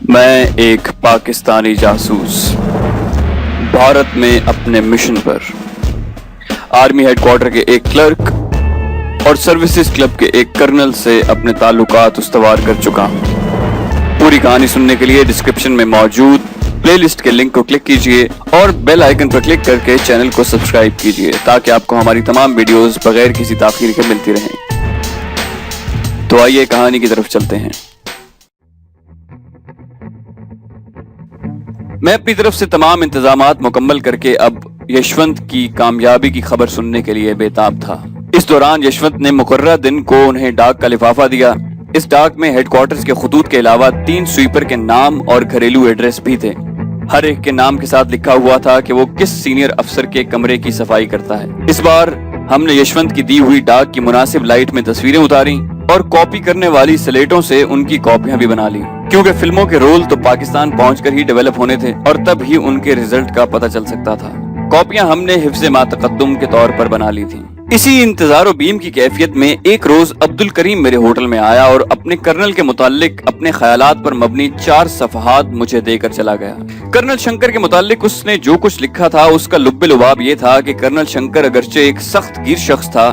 मैं एक पाकिस्तानी जासूस भारत में अपने मिशन पर आर्मी हेडक्वार्टर के एक क्लर्क और सर्विसेज क्लब के एक कर्नल से अपने ताल्लुकात उस्तवार कर चुका हूँ। पूरी कहानी सुनने के लिए डिस्क्रिप्शन में मौजूद प्लेलिस्ट के लिंक को क्लिक कीजिए और बेल आइकन पर क्लिक करके चैनल को सब्सक्राइब कीजिए ताकि आपको हमारी तमाम वीडियोस बगैर किसी ताखीर के मिलती रहें। तो आइए कहानी की तरफ चलते हैं। मैं अपनी तरफ से तमाम इंतजामात मुकम्मल करके अब यशवंत की कामयाबी की खबर सुनने के लिए बेताब था। इस दौरान यशवंत ने मुकर्रर दिन को उन्हें डाक का लिफाफा दिया। इस डाक में हेडक्वार्टर्स के खतूत के अलावा 3 स्वीपर के नाम और घरेलू एड्रेस भी थे। हर एक के नाम के साथ लिखा हुआ था कि वो किस सीनियर अफसर के कमरे की सफाई करता है। इस बार हमने यशवंत की दी हुई डाक की मुनासिब लाइट में तस्वीरें उतारी और कॉपी करने वाली स्लेटों से उनकी कॉपियां भी बना ली, क्योंकि फिल्मों के रोल तो पाकिस्तान पहुंचकर ही डेवलप होने थे और तब ही उनके रिजल्ट का पता चल सकता था। कॉपियां हमने हिफ्ज़े मा तक़द्दुम के तौर पर बना ली थी। इसी इंतजार और बीम की कैफियत में एक रोज अब्दुल करीम मेरे होटल में आया और अपने कर्नल के मुतालिक अपने ख्यालात पर मबनी 4 सफ़हात मुझे देकर चला गया। कर्नल शंकर के मुतालिक उसने जो कुछ लिखा था उसका लुब्बे लुबाब ये था कि कर्नल शंकर अगरचे एक सख्त गिर शख्स था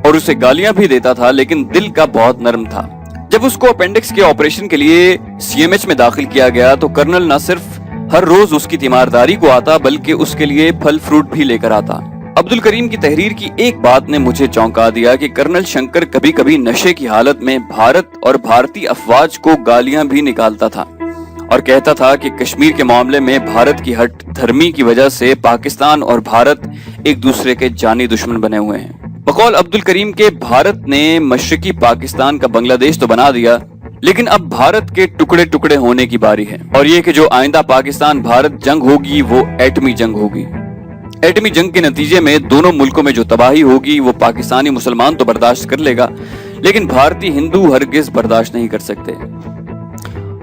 और उसे गालियां भी देता था, लेकिन दिल का बहुत नरम था। जब उसको अपेंडिक्स के ऑपरेशन के लिए सीएमएच में दाखिल किया गया तो कर्नल न सिर्फ हर रोज उसकी तीमारदारी को आता बल्कि उसके लिए फल फ्रूट भी लेकर आता। अब्दुल करीम की तहरीर की एक बात ने मुझे चौंका दिया कि कर्नल शंकर कभी कभी नशे की हालत में भारत और भारतीय अफवाज को गालियां भी निकालता था और कहता था कि कश्मीर के मामले में भारत की हट धर्मी की वजह से पाकिस्तान और भारत एक दूसरे के जानी दुश्मन बने हुए हैं। बकौल अब्दुल करीम के भारत ने मशरकी पाकिस्तान का बांग्लादेश तो बना दिया, लेकिन अब भारत के टुकड़े टुकड़े होने की बारी है और ये कि जो आइंदा पाकिस्तान भारत जंग होगी वो एटमी जंग होगी। एटमी जंग के नतीजे में दोनों मुल्कों में जो तबाही होगी वो पाकिस्तानी मुसलमान तो बर्दाश्त कर लेगा, लेकिन भारतीय हिंदू हरगिज बर्दाश्त नहीं कर सकते।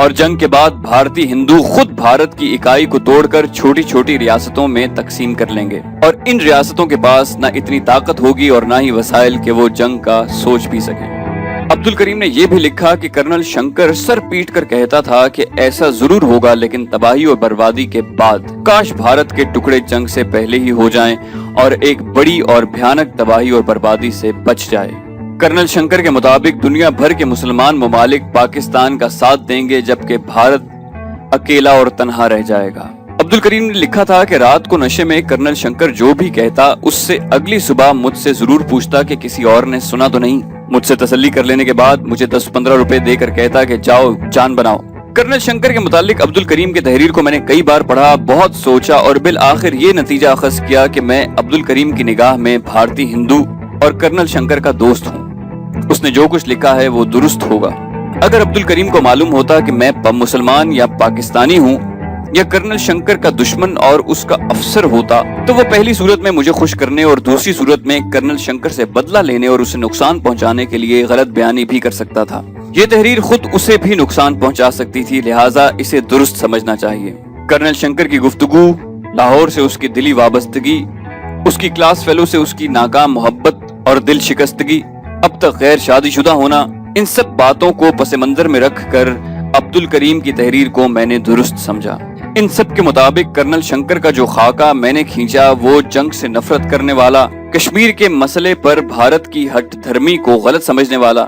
और जंग के बाद भारतीय हिंदू खुद भारत की इकाई को तोड़कर छोटी छोटी रियासतों में तकसीम कर लेंगे और इन रियासतों के पास न इतनी ताकत होगी और न ही वसाइल कि वो जंग का सोच भी सके। अब्दुल करीम ने यह भी लिखा कि कर्नल शंकर सर पीट कर कहता था कि ऐसा जरूर होगा, लेकिन तबाही और बर्बादी के बाद। काश भारत के टुकड़े जंग से पहले ही हो जाएं और एक बड़ी और भयानक तबाही और बर्बादी से बच जाए। कर्नल शंकर के मुताबिक दुनिया भर के मुसलमान ममालिक पाकिस्तान का साथ देंगे जबकि भारत अकेला और तन्हा रह जाएगा। अब्दुल करीम ने लिखा था कि रात को नशे में कर्नल शंकर जो भी कहता उससे अगली सुबह मुझसे जरूर पूछता कि किसी और ने सुना तो नहीं। मुझसे तसल्ली कर लेने के बाद मुझे 10-15 रुपए देकर कहता कि जाओ जान बनाओ। कर्नल शंकर के मुतालिक अब्दुल करीम की तहरीर को मैंने कई बार पढ़ा, बहुत सोचा और बिल आखिर ये नतीजा अखज़ किया कि मैं अब्दुल करीम की निगाह में भारतीय हिंदू और कर्नल शंकर का दोस्त हूँ। उसने जो कुछ लिखा है वो दुरुस्त होगा। अगर अब्दुल करीम को मालूम होता कि मैं मुसलमान या पाकिस्तानी हूँ या कर्नल शंकर का दुश्मन और उसका अफसर होता तो वो पहली सूरत में मुझे खुश करने और दूसरी सूरत में कर्नल शंकर से बदला लेने और उसे नुकसान पहुंचाने के लिए गलत बयानी भी कर सकता था। ये तहरीर खुद उसे भी नुकसान पहुंचा सकती थी, लिहाजा इसे दुरुस्त समझना चाहिए। कर्नल शंकर की गुफ्तगू, लाहौर से उसकी दिली वाबस्तगी, उसकी क्लास फेलो से उसकी नाकाम मोहब्बत और दिल शिकस्तगी, अब तक गैर शादीशुदा होना, इन सब बातों को पस मंजर में रख कर अब्दुल करीम की तहरीर को मैंने दुरुस्त समझा। इन सब के मुताबिक कर्नल शंकर का जो खाका मैंने खींचा वो जंग से नफरत करने वाला, कश्मीर के मसले पर भारत की हट धर्मी को गलत समझने वाला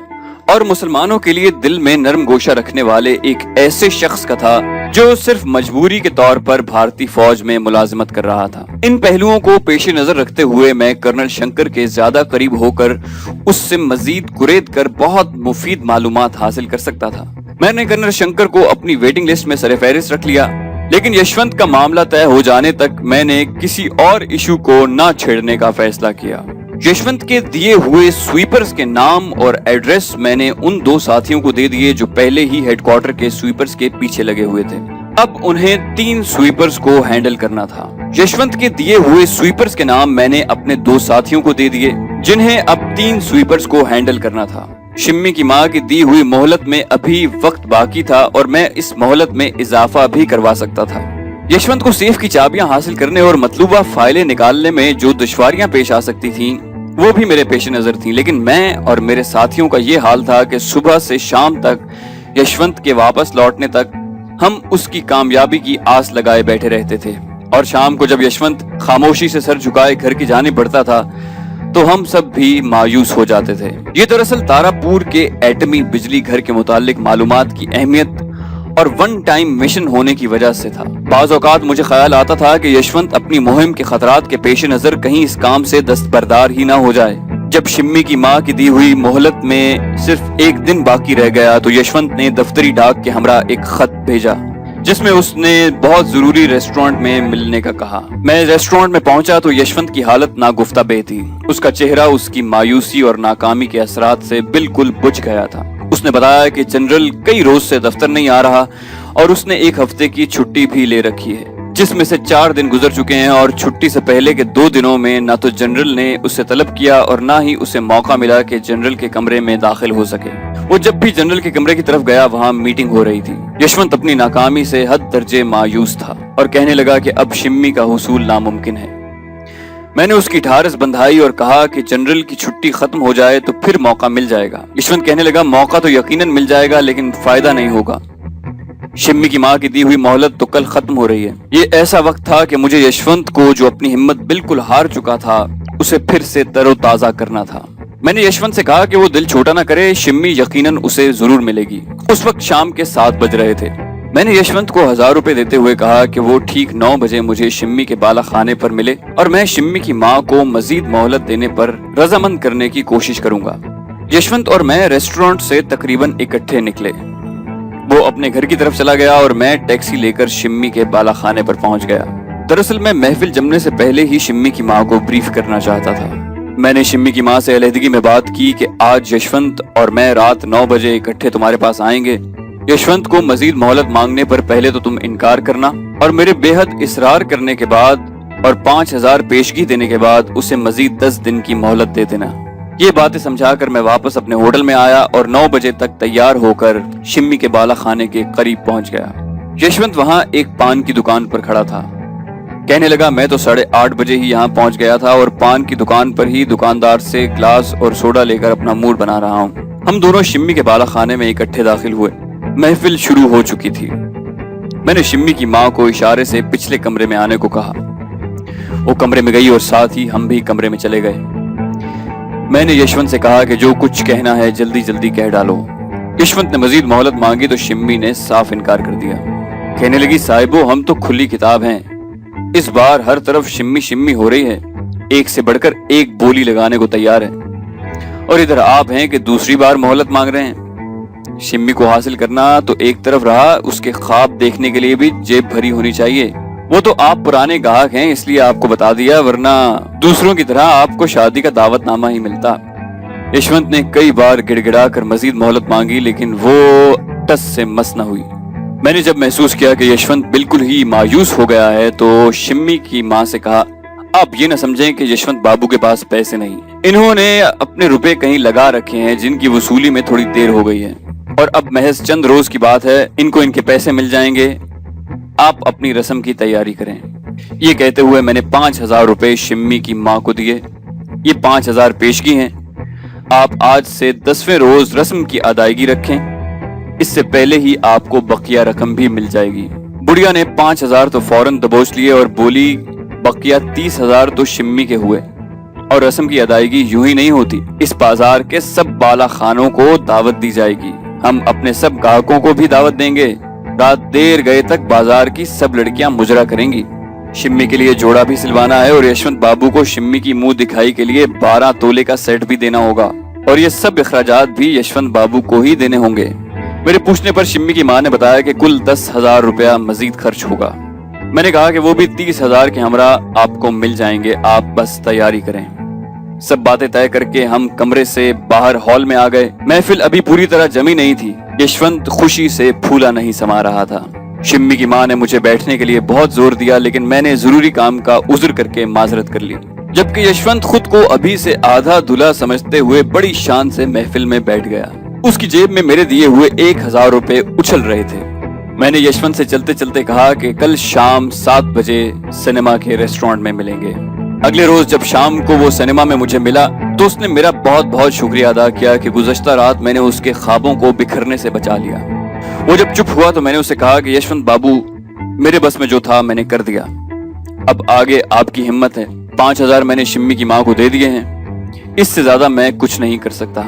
और मुसलमानों के लिए दिल में नरम गोशा रखने वाले एक ऐसे शख्स का था जो सिर्फ मजबूरी के तौर पर भारतीय फौज में मुलाजिमत कर रहा था। इन पहलुओं को पेश नजर रखते हुए मैं कर्नल शंकर के ज्यादा करीब होकर उससे मजीद कुरेद कर बहुत मुफीद मालूमात हासिल कर सकता था। मैंने कर्नल शंकर को अपनी वेटिंग लिस्ट में सरफहरिस्त रख लिया, लेकिन यशवंत का मामला तय हो जाने तक मैंने किसी और इशू को न छेड़ने का फैसला किया। यशवंत के दिए हुए स्वीपर्स के नाम और एड्रेस मैंने उन 2 साथियों को दे दिए जो पहले ही हेडक्वार्टर के स्वीपर्स के पीछे लगे हुए थे। अब उन्हें 3 स्वीपर्स को हैंडल करना था। यशवंत के दिए हुए स्वीपर्स के नाम मैंने अपने 2 साथियों को दे दिए जिन्हें अब 3 स्वीपर्स को हैंडल करना था। शिम्मी की माँ की दी हुई मोहलत में अभी वक्त बाकी था और मैं इस मोहलत में इजाफा भी करवा सकता था। यशवंत को सेफ की चाबियां हासिल करने और मतलूबा फाइलें निकालने में जो दुश्वारियां पेश आ सकती थीं वो भी मेरे पेश नजर थी, लेकिन मैं और मेरे साथियों का ये हाल था कि सुबह से शाम तक, यशवंत के वापस लौटने तक ہم اس کی کامیابی کی آس لگائے بیٹھے رہتے تھے، اور شام کو جب یشونت خاموشی سے سر جھکائے گھر کی جانب بڑھتا تھا تو ہم سب بھی مایوس ہو جاتے تھے۔ یہ دراصل تارا پور کے ایٹمی بجلی گھر کے متعلق معلومات کی اہمیت اور ون ٹائم مشن ہونے کی وجہ سے تھا۔ بعض اوقات مجھے خیال آتا تھا کہ یشونت اپنی مہم کے خطرات کے پیش نظر کہیں اس کام سے دستبردار ہی نہ ہو جائے۔ جب شمی کی ماں کی دی ہوئی مہلت میں صرف ایک دن باقی رہ گیا تو یشونت نے دفتری ڈاک کے ہمراہ ایک خط بھیجا جس میں اس نے بہت ضروری ریسٹورنٹ میں ملنے کا کہا۔ میں ریسٹورنٹ میں پہنچا تو یشونت کی حالت ناگفتہ بے تھی۔ اس کا چہرہ اس کی مایوسی اور ناکامی کے اثرات سے بالکل بجھ گیا تھا۔ اس نے بتایا کہ جنرل کئی روز سے دفتر نہیں آ رہا اور اس نے ایک ہفتے کی چھٹی بھی لے رکھی ہے، جس میں سے 4 دن گزر چکے ہیں، اور چھٹی سے پہلے کے 2 دنوں میں نہ تو جنرل نے اسے طلب کیا اور نہ ہی اسے موقع ملا کہ جنرل کے کمرے میں داخل ہو سکے۔ وہ جب بھی جنرل کے کمرے کی طرف گیا وہاں میٹنگ ہو رہی تھی۔ یشونت اپنی ناکامی سے حد درجے مایوس تھا اور کہنے لگا کہ اب شمی کا حصول ناممکن ہے۔ میں نے اس کی ڈھارس بندھائی اور کہا کہ جنرل کی چھٹی ختم ہو جائے تو پھر موقع مل جائے گا۔ یشونت کہنے لگا موقع تو یقیناً مل جائے گا لیکن فائدہ نہیں ہوگا۔ شمی کی ماں کی دی ہوئی مہلت تو کل ختم ہو رہی ہے۔ یہ ایسا وقت تھا کہ مجھے یشونت کو جو اپنی ہمت بالکل ہار چکا تھا اسے پھر سے تر و تازہ کرنا تھا۔ میں نے یشونت سے کہا کہ وہ دل چھوٹا نہ کرے، شمی یقیناً اسے ضرور ملے گی۔ اس وقت شام کے 7 بج رہے تھے۔ میں نے یشونت کو 1000 روپے دیتے ہوئے کہا کہ وہ ٹھیک 9 بجے مجھے شمی کے بالا خانے پر ملے اور میں شمی کی ماں کو مزید مہلت دینے پر رضامند کرنے کی کوشش کروں گا۔ یشونت اور میں ریسٹورنٹ سے تقریباً اکٹھے نکلے۔ وہ اپنے گھر کی طرف چلا گیا اور میں ٹیکسی لے کر شمی کے بالا خانے پر پہنچ گیا۔ دراصل میں محفل جمنے سے پہلے ہی شمی کی ماں کو بریف کرنا چاہتا تھا۔ میں نے شمی کی ماں سے علیحدگی میں بات کی کہ آج یشونت اور میں رات 9 بجے اکٹھے تمہارے پاس آئیں گے۔ یشونت کو مزید مہلت مانگنے پر پہلے تو تم انکار کرنا اور میرے بے حد اصرار کرنے کے بعد اور 5000 پیشگی دینے کے بعد اسے مزید 10 دن کی مہلت دے دینا۔ یہ باتیں سمجھا کر میں واپس اپنے ہوٹل میں آیا اور 9 بجے تک تیار ہو کر شمی کے بالا خانے کے قریب پہنچ گیا۔ یشونت وہاں ایک پان کی دکان پر کھڑا تھا۔ کہنے لگا میں تو 8:30 بجے ہی یہاں پہنچ گیا تھا اور پان کی دکان پر ہی دکاندار سے گلاس اور سوڈا لے کر اپنا موڈ بنا رہا ہوں۔ ہم دونوں شمی کے بالا خانے میں اکٹھے داخل ہوئے۔ محفل شروع ہو چکی تھی۔ میں نے شمی کی ماں کو اشارے سے پچھلے کمرے میں آنے کو کہا۔ وہ کمرے میں گئی اور ساتھ ہی ہم بھی کمرے میں چلے گئے۔ میں نے یشونت سے کہا کہ جو کچھ کہنا ہے جلدی جلدی کہہ ڈالو۔ یشونت نے مزید مہلت مانگی تو شمی نے صاف انکار کر دیا۔ کہنے لگی صاحبو ہم تو کھلی کتاب ہیں، اس بار ہر طرف شمی شمی ہو رہی ہے، ایک سے بڑھ کر ایک بولی لگانے کو تیار ہے، اور ادھر آپ ہیں کہ دوسری بار مہلت مانگ رہے ہیں۔ شمی کو حاصل کرنا تو ایک طرف رہا، اس کے خواب دیکھنے کے لیے بھی جیب بھری ہونی چاہیے۔ وہ تو آپ پرانے گاہک ہیں اس لیے آپ کو بتا دیا، ورنہ دوسروں کی طرح آپ کو شادی کا دعوت نامہ ہی ملتا۔ یشونت نے کئی بار گڑ گڑا کر مزید مہلت مانگی لیکن وہ ٹس سے مس نہ ہوئی۔ میں نے جب محسوس کیا کہ یشونت بالکل ہی مایوس ہو گیا ہے تو شمی کی ماں سے کہا آپ یہ نہ سمجھیں کہ یشونت بابو کے پاس پیسے نہیں، انہوں نے اپنے روپے کہیں لگا رکھے ہیں جن کی وصولی میں تھوڑی دیر ہو گئی ہے، اور اب محض چند روز کی بات ہے ان کو ان کے پیسے مل جائیں گے، آپ اپنی رسم کی تیاری کریں۔ یہ کہتے ہوئے میں نے 5000 روپے شمی کی ماں کو دیے۔ یہ 5000 پیشگی ہیں، آپ آج سے 10ویں روز رسم کی ادائیگی رکھیں، اس سے پہلے ہی آپ کو بقیہ رقم بھی مل جائے گی۔ بڑھیا نے 5000 تو فوراً دبوچ لیے اور بولی بقیہ 30000 تو شمی کے ہوئے، اور رسم کی ادائیگی یوں ہی نہیں ہوتی، اس بازار کے سب بالا خانوں کو دعوت دی جائے گی، ہم اپنے سب گاہکوں کو بھی دعوت دیں گے، رات دیر گئے تک بازار کی سب لڑکیاں مجرا کریں گی، شمی کے لیے جوڑا بھی سلوانا ہے اور یشونت بابو کو شمی کی منہ دکھائی کے لیے 12 تولے کا سیٹ بھی دینا ہوگا، اور یہ سب اخراجات بھی یشونت بابو کو ہی دینے ہوں گے۔ میرے پوچھنے پر شمی کی ماں نے بتایا کہ کل 10,000 روپیہ مزید خرچ ہوگا۔ میں نے کہا کہ وہ بھی 30,000 کے ہمراہ آپ کو مل جائیں گے، آپ بس تیاری کریں۔ سب باتیں طے کر کے ہم کمرے سے باہر ہال میں آ گئے۔ محفل ابھی پوری طرح جمی نہیں تھی، یشونت خوشی سے پھولا نہیں سما رہا تھا۔ شمی کی ماں نے مجھے بیٹھنے کے لیے بہت زور دیا لیکن میں نے ضروری کام کا عذر کر کے معذرت کر لی، جبکہ یشونت خود کو ابھی سے آدھا دھلا سمجھتے ہوئے بڑی شان سے محفل میں بیٹھ گیا۔ اس کی جیب میں میرے دیے ہوئے 1000 روپے اچھل رہے تھے۔ میں نے یشونت سے چلتے چلتے کہا کہ کل شام 7 بجے سنیما کے ریسٹورنٹ میں ملیں گے۔ اگلے روز جب شام کو وہ سنیما میں مجھے ملا تو اس نے میرا بہت بہت شکریہ ادا کیا کہ گزشتہ رات میں نے اس کے خوابوں کو بکھرنے سے بچا لیا۔ वो जब चुप हुआ तो मैंने उसे कहा कि यशवंत बाबू, मेरे बस में जो था मैंने कर दिया, अब आगे आपकी हिम्मत है। 5,000 मैंने शिम्मी की माँ को दे दिए हैं, इससे ज्यादा मैं कुछ नहीं कर सकता।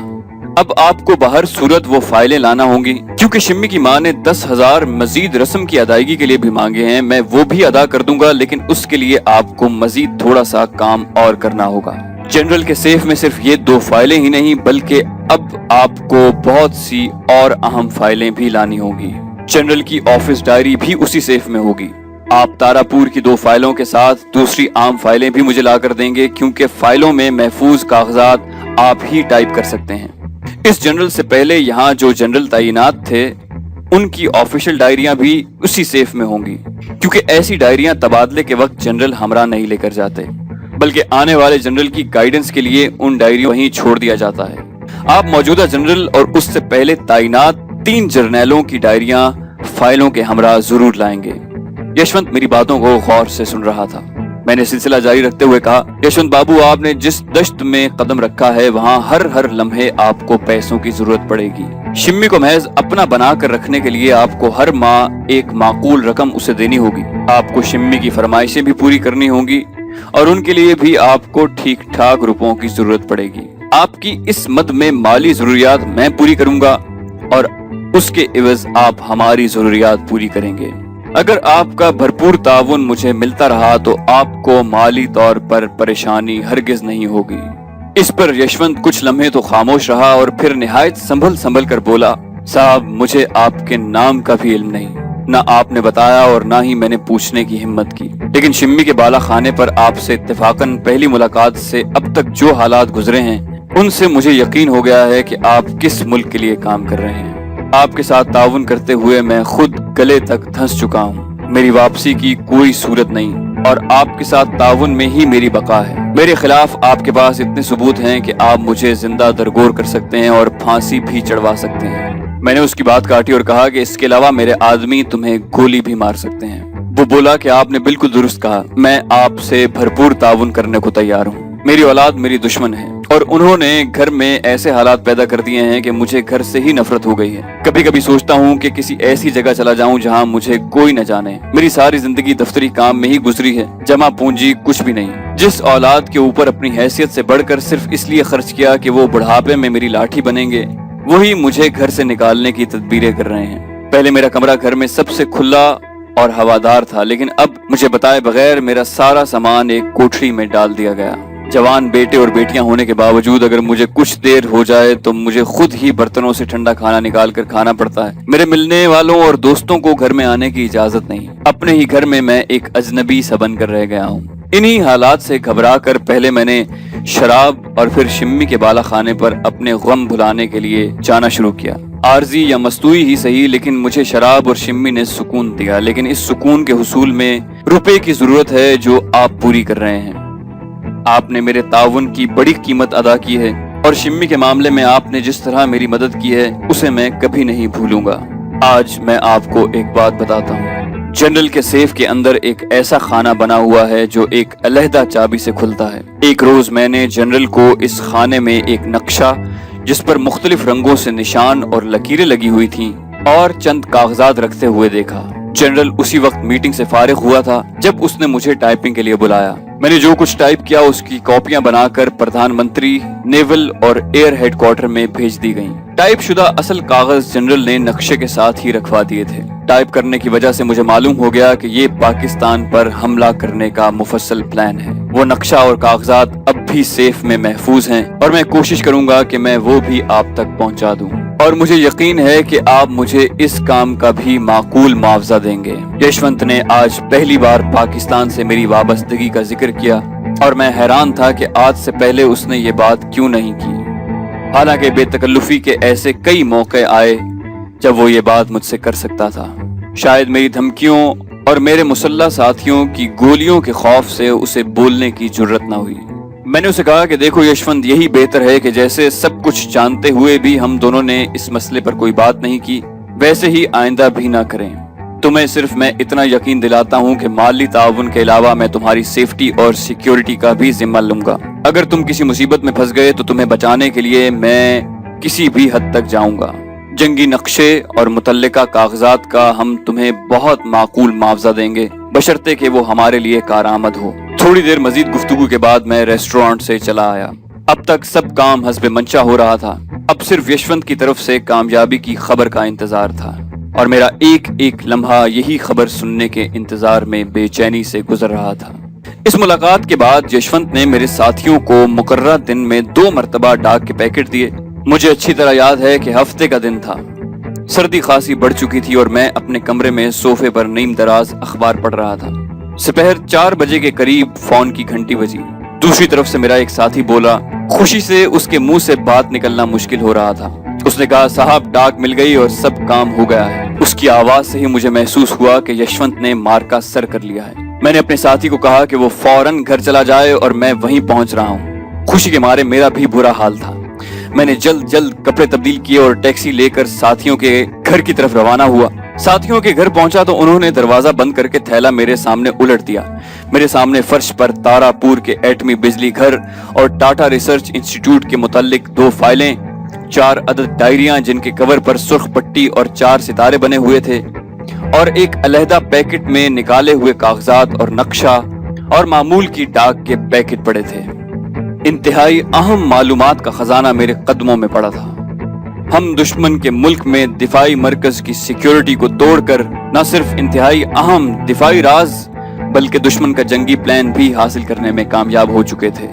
अब आपको बाहर सूरत वो फाइलें लाना होंगी, क्योंकि शिम्मी की माँ ने 10,000 मजीद रस्म की अदायगी के लिए भी मांगे हैं। मैं वो भी अदा कर दूंगा, लेकिन उसके लिए आपको मजीद थोड़ा सा काम और करना होगा। जनरल के सेफ में सिर्फ ये 2 फाइलें ही नहीं, बल्कि अब आपको बहुत सी और अहम फाइलें भी लानी होंगी। जनरल की ऑफिस डायरी भी उसी सेफ में होगी। आप तारापुर की 2 फाइलों के साथ दूसरी आम फाइलें भी मुझे ला कर देंगे, क्योंकि फाइलों में महफूज कागजात आप ही टाइप कर सकते हैं। इस जनरल से पहले यहाँ जो जनरल तैनात थे, उनकी ऑफिशियल डायरियां भी उसी सेफ में होंगी, क्योंकि ऐसी डायरियां तबादले के वक्त जनरल हमरा नहीं लेकर जाते, बल्कि आने वाले जनरल की गाइडेंस के लिए उन डायरियों वहीं छोड़ दिया जाता है। आप मौजूदा जनरल और उससे पहले तैनात 3 जर्नैलों की डायरियां फाइलों के हमरा जरूर लाएंगे। यशवंत मेरी बातों को गौर से सुन रहा था। मैंने सिलसिला जारी रखते हुए कहा, यशवंत बाबू, आपने जिस दश्त में कदम रखा है वहाँ हर लम्हे आपको पैसों की जरूरत पड़ेगी। शिम्मी को महज अपना बना कर रखने के लिए आपको हर माह एक माकूल रकम उसे देनी होगी। आपको शिम्मी की फरमाइशें भी पूरी करनी होंगी और उनके लिए भी आपको ठीक ठाक रुपयों की जरूरत पड़ेगी। आपकी इस मद में माली जरूरियात मैं पूरी करूंगा और उसके एवज आप हमारी जरूरियात पूरी करेंगे। अगर आपका भरपूर ताउन मुझे मिलता रहा तो आपको माली तौर पर परेशानी हरगिज नहीं होगी। इस पर यशवंत कुछ लम्हे तो खामोश रहा और फिर निहायत संभल कर बोला, साहब, मुझे आपके नाम का भी इल्म नहीं, ना आपने बताया और ना ही मैंने पूछने की हिम्मत की। लेकिन शिम्मी के बाला खाने पर आपसे इत्तेफाकन पहली मुलाकात से अब तक जो हालात गुजरे हैं, उनसे मुझे यकीन हो गया है कि आप किस मुल्क के लिए काम कर रहे हैं। आपके साथ ताउन करते हुए मैं खुद गले तक धंस चुका हूँ। मेरी वापसी की कोई सूरत नहीं और आपके साथ ताउन में ही मेरी बका है। मेरे खिलाफ आपके पास इतने सबूत हैं कि आप मुझे जिंदा दरगोर कर सकते हैं और फांसी भी चढ़वा सकते हैं। मैंने उसकी बात काटी और कहा कि इसके अलावा मेरे आदमी तुम्हें गोली भी मार सकते हैं। वो बोला कि आपने बिल्कुल दुरुस्त कहा, मैं आपसे भरपूर ताउन करने को तैयार हूँ। मेरी औलाद मेरी दुश्मन है और उन्होंने घर में ऐसे हालात पैदा कर दिए हैं कि मुझे घर से ही नफरत हो गई है। कभी कभी सोचता हूँ कि किसी ऐसी जगह चला जाऊँ जहाँ मुझे कोई न जाने। मेरी सारी जिंदगी दफ्तरी काम में ही गुजरी है, जमा पूंजी कुछ भी नहीं। जिस औलाद के ऊपर अपनी हैसियत से बढ़कर सिर्फ इसलिए खर्च किया कि वो बुढ़ापे में मेरी लाठी बनेंगे, वही मुझे घर से निकालने की तदबीरें कर रहे हैं। पहले मेरा कमरा घर में सबसे खुला और हवादार था, लेकिन अब मुझे बताए बगैर मेरा सारा सामान एक कोठरी में डाल दिया गया। जवान बेटे और बेटियां होने के बावजूद अगर मुझे कुछ देर हो जाए तो मुझे खुद ही बर्तनों से ठंडा खाना निकाल कर खाना पड़ता है। मेरे मिलने वालों और दोस्तों को घर में आने की इजाजत नहीं। अपने ही घर में मैं एक अजनबी सा बनकर रह गया हूँ। इन्हीं हालात से घबरा कर पहले मैंने शराब और फिर शिम्मी के बाला खाने पर अपने गम भुलाने के लिए जाना शुरू किया। आरजी या मस्तूई ही सही, लेकिन मुझे शराब और शिम्मी ने सुकून दिया। लेकिन इस सुकून के हुसूल में रुपए की जरूरत है जो आप पूरी कर रहे हैं। आपने मेरे ताउन की बड़ी कीमत अदा की है और शिम्मी के मामले में आपने जिस तरह मेरी मदद की है उसे मैं कभी नहीं भूलूंगा। आज मैं आपको एक बात बताता हूँ। जनरल के सेफ के अंदर एक ऐसा खाना बना हुआ है जो एक अलहदा चाबी से खुलता है। एक रोज मैंने जनरल को इस खाने में एक नक्शा जिस पर मुख्तलिफ रंगों से निशान और लकीरें लगी हुई थीं और चंद कागजात रखते हुए देखा। जनरल उसी वक्त मीटिंग से फारिग हुआ था जब उसने मुझे टाइपिंग के लिए बुलाया। मैंने जो कुछ टाइप किया उसकी कॉपियां बनाकर प्रधानमंत्री, नेवल और एयर हेडक्वार्टर में भेज दी गईं। टाइप शुदा असल कागज जनरल ने नक्शे के साथ ही रखवा दिए थे। टाइप करने की वजह से मुझे मालूम हो गया कि ये पाकिस्तान पर हमला करने का मुफस्सल प्लान है। वो नक्शा और कागजात अब भी सेफ में महफूज हैं और मैं कोशिश करूंगा कि मैं वो भी आप तक पहुंचा दूं। और मुझे यकीन है कि आप मुझे इस काम का भी माकूल मुआवजा देंगे। यशवंत ने आज पहली बार पाकिस्तान से मेरी वाबस्तगी का जिक्र किया और मैं हैरान था कि आज से पहले उसने ये बात क्यों नहीं की। हालांकि बेतकल्लुफी के ऐसे कई मौके आए जब वो ये बात मुझसे कर सकता था। शायद मेरी धमकियों और मेरे मुसल्लह साथियों की गोलियों के खौफ से उसे बोलने की जुर्रत न हुई। मैंने उसे कहा कि देखो यशवंत, यही बेहतर है कि जैसे सब कुछ जानते हुए भी हम दोनों ने इस मसले पर कोई बात नहीं की, वैसे ही आइंदा भी ना करें। तुम्हें सिर्फ मैं इतना यकीन दिलाता हूँ कि माली ताउन के अलावा मैं तुम्हारी सेफ्टी और सिक्योरिटी का भी जिम्मा लूंगा। अगर तुम किसी मुसीबत में फंस गए तो तुम्हें बचाने के लिए मैं किसी भी हद तक जाऊंगा। जंगी नक्शे और मुतल्लिका कागजात का हम तुम्हें बहुत माकूल मुआवजा देंगे, बशर्ते कि वो हमारे लिए कारआमद हो। थोड़ी देर मजीद गुफ्तगू के बाद मैं रेस्टोरेंट से चला आया। अब तक सब काम हस्बे मंशा हो रहा था। अब सिर्फ यशवंत की तरफ से कामयाबी की खबर का इंतजार था और मेरा एक एक लम्हा यही खबर सुनने के इंतजार में बेचैनी से गुजर रहा था। इस मुलाकात के बाद यशवंत ने मेरे साथियों को मुकर्रर दिन में 2 मरतबा डाक के पैकेट दिए। मुझे अच्छी तरह याद है कि हफ्ते का दिन था। सर्दी खांसी बढ़ चुकी थी और मैं अपने कमरे में सोफे पर नीम दराज अखबार पढ़ रहा था। दोपहर 4 बजे के करीब फोन की घंटी बजी। दूसरी तरफ से मेरा एक साथी बोला। खुशी से उसके मुंह से बात निकलना मुश्किल हो रहा था। उसने कहा, साहब डाक मिल गई और सब काम हो गया है। उसकी आवाज से ही मुझे महसूस हुआ कि यशवंत ने मार्का सर कर लिया है। मैंने अपने साथी को कहा कि वो फौरन घर चला जाए और मैं वहीं पहुंच रहा हूँ। खुशी के मारे मेरा भी बुरा हाल था। मैंने जल्द कपड़े तब्दील किए और टैक्सी लेकर साथियों के घर की तरफ रवाना हुआ। साथियों के घर पहुंचा तो उन्होंने दरवाजा बंद करके थैला मेरे सामने उलट दिया। मेरे सामने फर्श पर तारापुर के एटमी बिजली घर और टाटा रिसर्च इंस्टीट्यूट के मुताल्लिक 2 फाइलें, 4 अदद डायरियां जिनके कवर पर सुर्ख पट्टी और 4 सितारे बने हुए थे और एक अलहदा पैकेट में निकाले हुए कागजात और नक्शा और मामूल की डाक के पैकेट पड़े थे। इंतहाई अहम मालूमात का खजाना मेरे कदमों में पड़ा था। हम दुश्मन के मुल्क में दिफाई मरकज की सिक्योरिटी को तोड़कर न सिर्फ इंतहाई अहम दिफाई राज बल्कि दुश्मन का जंगी प्लान भी हासिल करने में कामयाब हो चुके थे।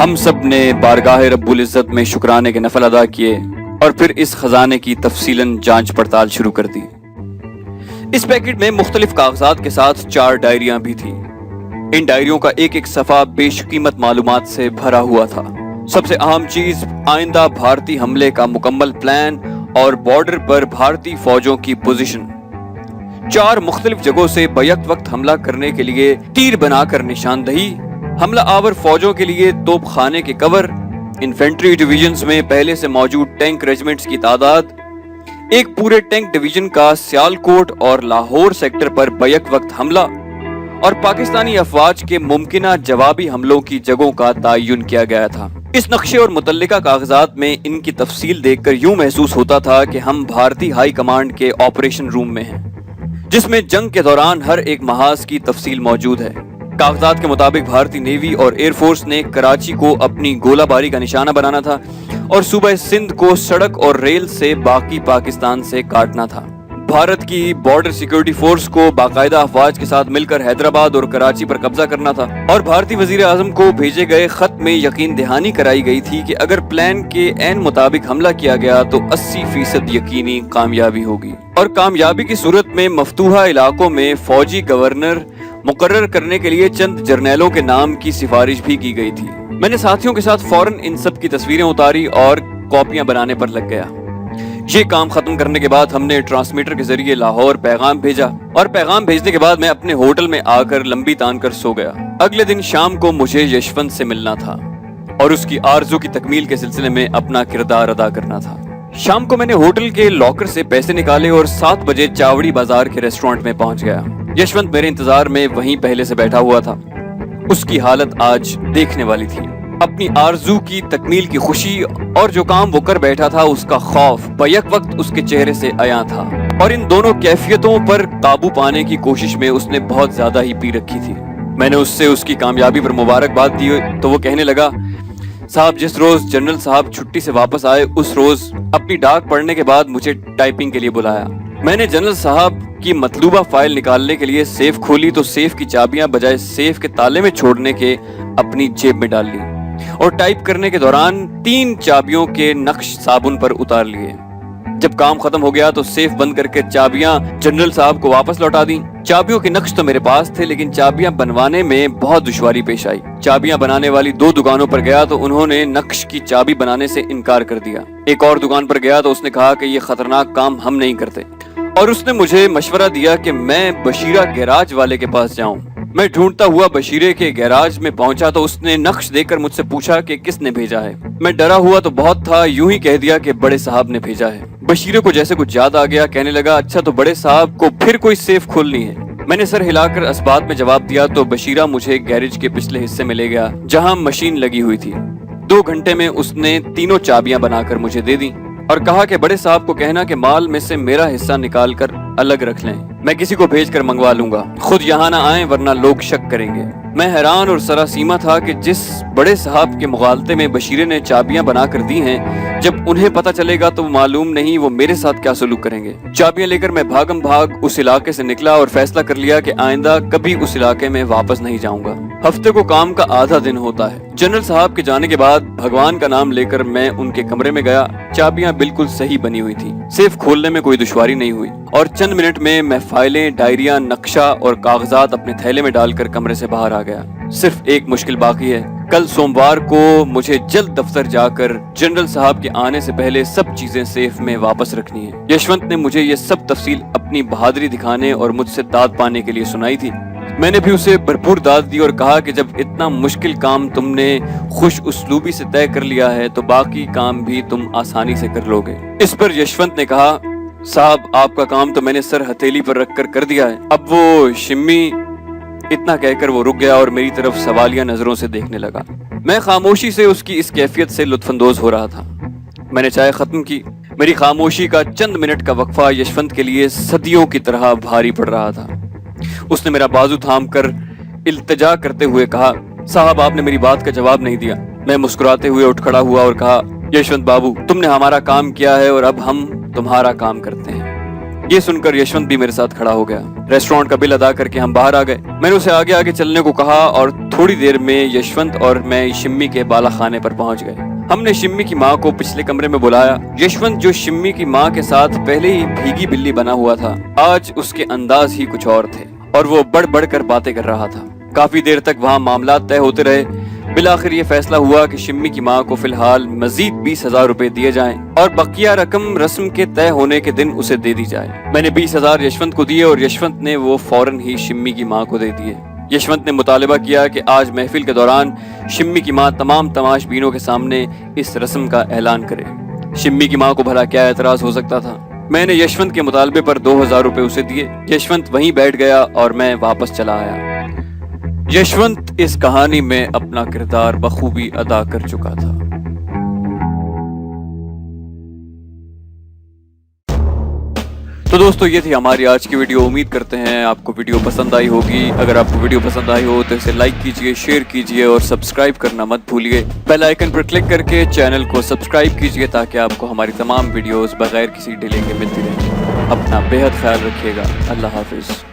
हम सब ने बारगाह रब्बुल इज्जत में शुक्राने के नफल अदा किए और फिर इस खजाने की तफसीलन जांच पड़ताल शुरू कर दी। इस पैकेट में मुख्तलिफ कागजात के साथ 4 डायरियां भी थी। इन डायरियों का एक एक सफा बेशकीमत मालूमात से भरा हुआ था। सबसे अहम चीज आइंदा भारतीय हमले का मुकम्मल प्लान और बॉर्डर पर भारतीय फौजों की पोजीशन। 4 मुख्तलिफ जगहों से बैक वक्त हमला करने के लिए तीर बनाकर निशानदही, हमला आवर फौजों के लिए तोपखाने के कवर, इन्फेंट्री डिविजन्स में पहले से मौजूद टैंक रेजिमेंट्स की तादाद, एक पूरे टैंक डिवीजन का सियालकोट और लाहौर सेक्टर पर बैक वक्त हमला और पाकिस्तानी अफवाज के मुमकिना जवाबी हमलों की जगहों का तयन किया गया था। इस नक्शे और मुतल्लिका कागजात में इनकी तफसील देखकर यूं महसूस होता था कि हम भारतीय हाई कमांड के ऑपरेशन रूम में हैं, जिसमें जंग के दौरान हर एक महाज की तफसील मौजूद है। कागजात के मुताबिक भारतीय नेवी और एयरफोर्स ने कराची को अपनी गोलाबारी का निशाना बनाना था और सूबा सिंध को सड़क और रेल से बाकी पाकिस्तान से काटना था। भारत की बॉर्डर सिक्योरिटी फोर्स को बाकायदा अफवाज के साथ मिलकर हैदराबाद और कराची पर कब्जा करना था और भारतीय वजीर आजम को भेजे गए खत में यकीन दहानी कराई गई थी कि अगर प्लान के ऐन मुताबिक हमला किया गया तो 80% यकीनी कामयाबी होगी और कामयाबी की सूरत में मफतूहा इलाकों में फौजी गवर्नर मुकर्रर करने के लिए चंद जर्नैलों के नाम की सिफारिश भी की गई थी। मैंने साथियों के साथ फौरन इन सब की तस्वीरें उतारी और कॉपियां बनाने पर लग गया। ये काम खत्म करने के बाद हमने ट्रांसमीटर के जरिए लाहौर पैगाम भेजा और पैगाम भेजने के बाद मैं अपने होटल में आकर लंबी तान कर सो गया। अगले दिन शाम को मुझे यशवंत से मिलना था और उसकी आरज़ू की तकमील के सिलसिले में अपना किरदार अदा करना था। शाम को मैंने होटल के लॉकर से पैसे निकाले और 7 बजे चावड़ी बाजार के रेस्टोरेंट में पहुंच गया। यशवंत मेरे इंतजार में वहीं पहले से बैठा हुआ था। उसकी हालत आज देखने वाली थी। अपनी आरज़ू की तकमील की खुशी और जो काम वो कर बैठा था उसका खौफ बैक वक्त उसके चेहरे से आया था और इन दोनों कैफियतों पर काबू पाने की कोशिश में उसने बहुत ज्यादा ही पी रखी थी। मैंने उससे उसकी कामयाबी पर मुबारकबाद दी तो वो कहने लगा, साहब जिस रोज जनरल साहब छुट्टी से वापस आए उस रोज अपनी डाक पढ़ने के बाद मुझे टाइपिंग के लिए बुलाया। मैंने जनरल साहब की मतलूबा फाइल निकालने के लिए सेफ खोली तो सेफ की चाबियां बजाय सेफ के ताले में छोड़ने के अपनी जेब में डाल ली और टाइप करने के दौरान 3 चाबियों के नक्श साबुन पर उतार लिए। जब काम खत्म हो गया तो सेफ बंद करके चाबियां जनरल साहब को वापस लौटा दी। चाबियों के नक्श तो मेरे पास थे लेकिन चाबियां बनवाने में बहुत दुश्वारी पेश आई। चाबियां बनाने वाली 2 दुकानों पर गया तो उन्होंने नक्श की चाबी बनाने से इनकार कर दिया। एक और दुकान पर गया तो उसने कहा कि ये खतरनाक काम हम नहीं करते और उसने मुझे मशवरा दिया कि मैं बशीरा गैराज वाले के पास जाऊं। मैं ढूंढता हुआ बशीरे के गैराज में पहुंचा तो उसने नक्श देखकर मुझसे पूछा कि किसने भेजा है। मैं डरा हुआ तो बहुत था, यूं ही कह दिया कि बड़े साहब ने भेजा है। बशीरे को जैसे कुछ याद आ गया, कहने लगा, अच्छा तो बड़े साहब को फिर कोई सेफ खोलनी है। मैंने सर हिलाकर असबात में जवाब दिया तो बशीरा मुझे गैरेज के पिछले हिस्से में ले गया जहां मशीन लगी हुई थी। 2 घंटे में उसने तीनों चाबियां बनाकर मुझे दे दी। اور کہا کہ بڑے صاحب کو کہنا کہ مال میں سے میرا حصہ نکال کر الگ رکھ لیں، میں کسی کو بھیج کر منگوا لوں گا، خود یہاں نہ آئیں ورنہ لوگ شک کریں گے۔ میں حیران اور سراسیمہ تھا کہ جس بڑے صاحب کے مغالطے میں بشیرے نے چابیاں بنا کر دی ہیں، جب انہیں پتہ چلے گا تو معلوم نہیں وہ میرے ساتھ کیا سلوک کریں گے۔ چابیاں لے کر میں بھاگم بھاگ اس علاقے سے نکلا اور فیصلہ کر لیا کہ آئندہ کبھی اس علاقے میں واپس نہیں جاؤں گا۔ ہفتے کو کام کا آدھا دن ہوتا ہے۔ جنرل صاحب کے جانے کے بعد بھگوان کا نام لے کر میں ان کے کمرے میں گیا۔ چابیاں بالکل صحیح بنی ہوئی تھیں، سیف کھولنے میں کوئی دشواری نہیں ہوئی، اور چند منٹ میں فائلیں، ڈائریاں، نقشہ اور کاغذات اپنے تھیلے میں ڈال کر کمرے سے باہر آ گیا۔ صرف ایک مشکل باقی ہے، کل سوموار کو مجھے جلد دفتر جا کر جنرل صاحب کے آنے سے پہلے سب چیزیں سیف میں واپس رکھنی ہیں۔ یشونت نے مجھے یہ سب تفصیل اپنی بہادری دکھانے اور مجھ سے داد پانے کے لیے سنائی تھی۔ میں نے بھی اسے بھرپور داد دی اور کہا کہ جب اتنا مشکل کام تم نے خوش اسلوبی سے طے کر لیا ہے تو باقی کام بھی تم آسانی سے کر لو گے۔ اس پر یشونت نے کہا، صاحب آپ کا کام تو میں نے سر ہتھیلی پر رکھ کر دیا ہے، اب وہ شمی۔ اتنا کہہ کر وہ رک گیا اور میری طرف سوالیہ نظروں سے دیکھنے لگا۔ میں خاموشی سے اس کی اس کیفیت سے لطف اندوز ہو رہا تھا۔ میں نے چائے ختم کی۔ میری خاموشی کا چند منٹ کا وقفہ یشونت کے لیے صدیوں کی طرح بھاری پڑ رہا تھا۔ اس نے میرا بازو تھام کر التجا کرتے ہوئے کہا، صاحب آپ نے میری بات کا جواب نہیں دیا۔ میں مسکراتے ہوئے اٹھ کھڑا ہوا اور کہا، یشونت بابو تم نے ہمارا کام کیا ہے اور اب ہم تمہارا کام کرتے ہیں۔ یہ سن کر یشونت بھی میرے ساتھ کھڑا ہو گیا۔ ریسٹورانٹ کا بل ادا کر کے ہم باہر آ گئے۔ میں نے اسے آگے آگے چلنے کو کہا اور تھوڑی دیر میں یشونت اور میں شمی کے بالا خانے پر پہنچ گئے۔ ہم نے شمی کی ماں کو پچھلے کمرے میں بلایا۔ یشونت جو شمی کی ماں کے ساتھ پہلے ہی بھیگی بلی بنا ہوا تھا، آج اس کے انداز ہی کچھ اور تھے اور وہ بڑھ بڑھ کر باتیں کر رہا تھا۔ کافی دیر تک وہاں معاملات طے ہوتے رہے۔ بالآخر یہ فیصلہ ہوا کہ شمی کی ماں کو فی الحال مزید 20,000 روپے دیے جائیں اور بقیہ رقم رسم کے طے ہونے کے دن اسے دے دی جائے۔ میں نے 20,000 یشونت کو دیے اور یشونت نے وہ فوراً ہی شمی کی ماں کو دے دیے۔ یشونت نے مطالبہ کیا کہ آج محفل کے دوران شمی کی ماں تمام تماش بینوں کے سامنے اس رسم کا اعلان کرے۔ شمی کی ماں کو بھلا کیا اعتراض ہو سکتا تھا؟ میں نے یشونت کے مطالبے پر 2,000 روپے اسے دیے۔ یشونت وہیں بیٹھ گیا اور میں واپس چلا آیا۔ یشونت اس کہانی میں اپنا کردار بخوبی ادا کر چکا تھا۔ تو دوستو یہ تھی ہماری آج کی ویڈیو۔ امید کرتے ہیں آپ کو ویڈیو پسند آئی ہوگی۔ اگر آپ کو ویڈیو پسند آئی ہو تو اسے لائک کیجئے، شیئر کیجئے اور سبسکرائب کرنا مت بھولیے۔ بیل آئیکن پر کلک کر کے چینل کو سبسکرائب کیجئے تاکہ آپ کو ہماری تمام ویڈیوز بغیر کسی ڈیلے کے ملتی رہیں۔ اپنا بے حد خیال رکھیے گا۔ اللہ حافظ۔